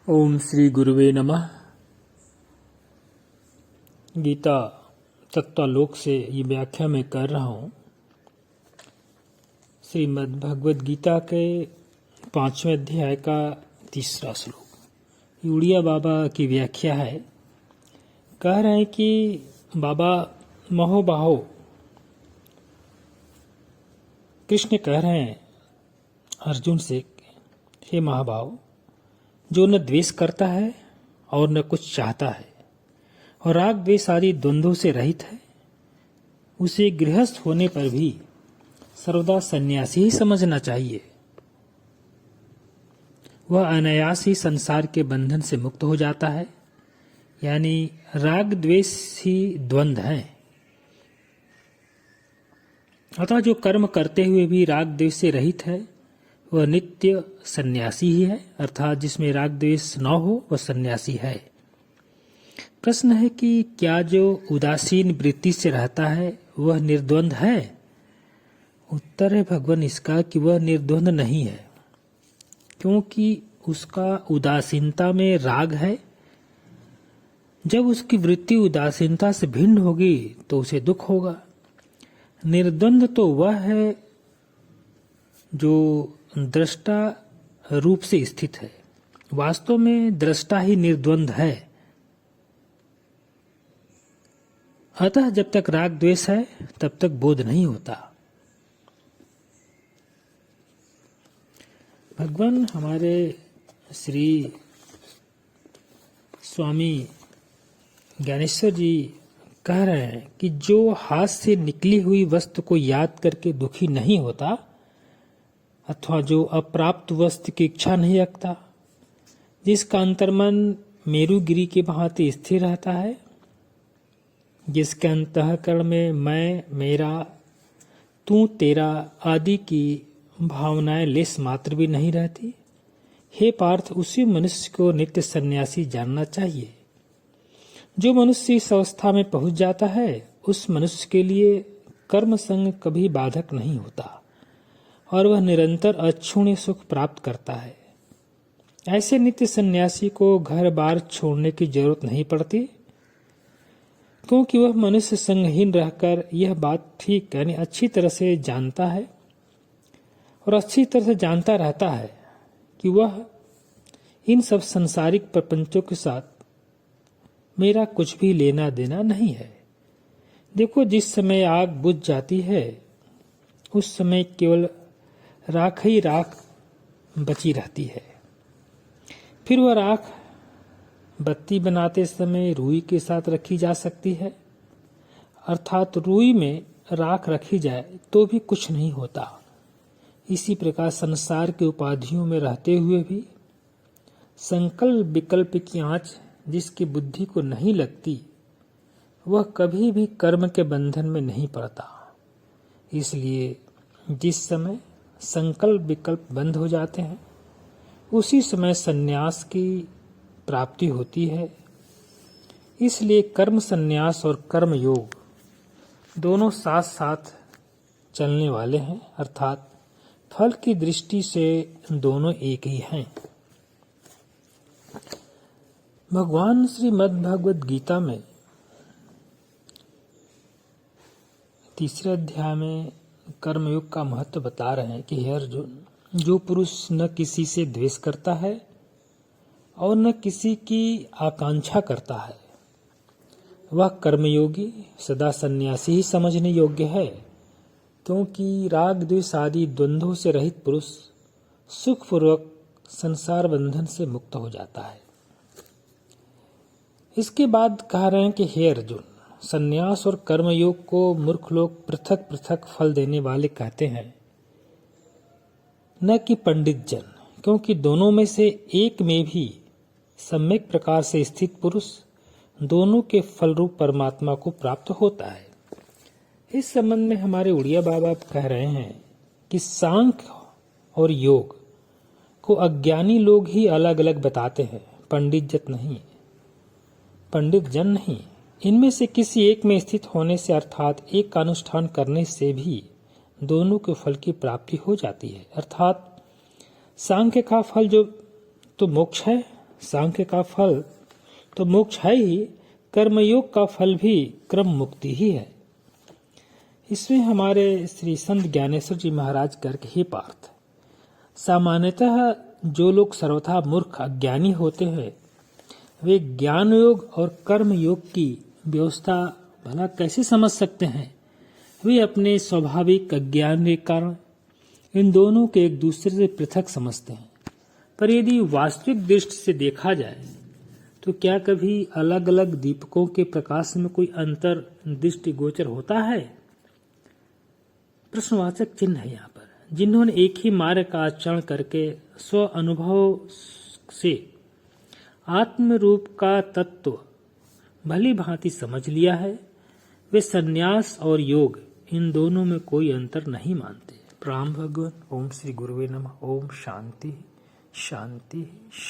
ओम श्री गुरुवे नमः। गीता तत्वालोक से ये व्याख्या मैं कर रहा हूँ। श्रीमद् भगवद गीता के 5वें अध्याय का 3रा श्लोक उड़िया बाबा की व्याख्या है। कह रहे हैं कि बाबा महोबाहो कृष्ण कह रहे हैं अर्जुन से, हे महाभाव, जो न द्वेष करता है और न कुछ चाहता है और राग द्वेष आदि द्वंद्वों से रहित है, उसे गृहस्थ होने पर भी सर्वदा सन्यासी ही समझना चाहिए। वह अनायास ही संसार के बंधन से मुक्त हो जाता है। यानी राग द्वेष ही द्वंद्व हैं। अतः जो कर्म करते हुए भी राग द्वेष से रहित है वह नित्य सन्यासी ही है। अर्थात जिसमें राग द्वेष न हो वह सन्यासी है। प्रश्न है कि क्या जो उदासीन वृत्ति से रहता है वह निर्द्वंद है? उत्तर है भगवान इसका कि वह निर्द्वंद नहीं है, क्योंकि उसका उदासीनता में राग है। जब उसकी वृत्ति उदासीनता से भिन्न होगी तो उसे दुख होगा। निर्द्वंद तो वह है जो दृष्टा रूप से स्थित है। वास्तव में दृष्टा ही निर्द्वंद है। अतः जब तक राग द्वेष है तब तक बोध नहीं होता। भगवान हमारे श्री स्वामी ज्ञानेश्वर जी कह रहे हैं कि जो हाथ से निकली हुई वस्तु को याद करके दुखी नहीं होता अथवा जो अप्राप्त वस्तु की इच्छा नहीं रखता, जिसका अंतर्मन मेरुगिरी के भांति स्थिर रहता है, जिसके अंतःकरण में मैं, मेरा, तू, तेरा आदि की भावनाएं लेस मात्र भी नहीं रहती, हे पार्थ, उसी मनुष्य को नित्य सन्यासी जानना चाहिए। जो मनुष्य इस अवस्था में पहुंच जाता है उस मनुष्य के लिए कर्म संग कभी बाधक नहीं होता और वह निरंतर अक्षुण्य सुख प्राप्त करता है। ऐसे नित्य सन्यासी को घर बार छोड़ने की जरूरत नहीं पड़ती, क्योंकि वह मनुष्य संगहीन रहकर यह बात ठीक यानी अच्छी तरह से जानता है और अच्छी तरह से जानता रहता है कि वह इन सब संसारिक प्रपंचों के साथ मेरा कुछ भी लेना देना नहीं है। देखो, जिस समय आग बुझ जाती है उस समय केवल राख ही राख बची रहती है। फिर वह राख बत्ती बनाते समय रुई के साथ रखी जा सकती है। अर्थात रुई में राख रखी जाए तो भी कुछ नहीं होता। इसी प्रकार संसार के उपाधियों में रहते हुए भी संकल्प विकल्प की आंच जिसकी बुद्धि को नहीं लगती वह कभी भी कर्म के बंधन में नहीं पड़ता। इसलिए जिस समय संकल्प विकल्प बंद हो जाते हैं उसी समय संन्यास की प्राप्ति होती है। इसलिए कर्म संन्यास और कर्म योग दोनों साथ साथ चलने वाले हैं। अर्थात फल की दृष्टि से दोनों एक ही हैं। भगवान श्रीमद् भगवद गीता में 3रे अध्याय में कर्मयोग का महत्व बता रहे हैं कि हे अर्जुन, जो पुरुष न किसी से द्वेष करता है और न किसी की आकांक्षा करता है वह कर्मयोगी सदा सन्यासी ही समझने योग्य है, क्योंकि राग द्वेष आदि द्वंद्वों से रहित पुरुष सुखपूर्वक संसार बंधन से मुक्त हो जाता है। इसके बाद कह रहे हैं कि हे अर्जुन, संन्यास और कर्मयोग को मूर्ख लोग पृथक पृथक फल देने वाले कहते हैं, न कि पंडित जन, क्योंकि दोनों में से एक में भी सम्यक प्रकार से स्थित पुरुष दोनों के फल रूप परमात्मा को प्राप्त होता है। इस संबंध में हमारे उड़िया बाबा कह रहे हैं कि सांख्य और योग को अज्ञानी लोग ही अलग अलग बताते हैं, पंडित जन नहीं। इनमें से किसी एक में स्थित होने से अर्थात एक का अनुष्ठान करने से भी दोनों के फल की प्राप्ति हो जाती है। अर्थात सांख्य का फल जो तो मोक्ष है सांख्य का फल तो मोक्ष है ही, कर्मयोग का फल भी क्रम मुक्ति ही है। इसमें हमारे श्री संत ज्ञानेश्वर जी महाराज करके ही पार्थ। सामान्यतः जो लोग सर्वथा मूर्ख अज्ञानी होते हैं वे ज्ञान योग और कर्म योग की व्यवस्था भला कैसे समझ सकते हैं। वे अपने स्वाभाविक अज्ञान के कारण इन दोनों के एक दूसरे से पृथक समझते हैं। पर यदि वास्तविक दृष्टि से देखा जाए तो क्या कभी अलग अलग दीपकों के प्रकाश में कोई अंतर दृष्टि गोचर होता है? प्रश्नवाचक चिन्ह है यहाँ पर। जिन्होंने एक ही मार्ग का आचरण करके स्व अनुभव से आत्म रूप का तत्व भली भांति समझ लिया है, वे संन्यास और योग इन दोनों में कोई अंतर नहीं मानते। प्रणाम भगवान। ओम श्री गुरुवे नमः। ओम शांति शांति।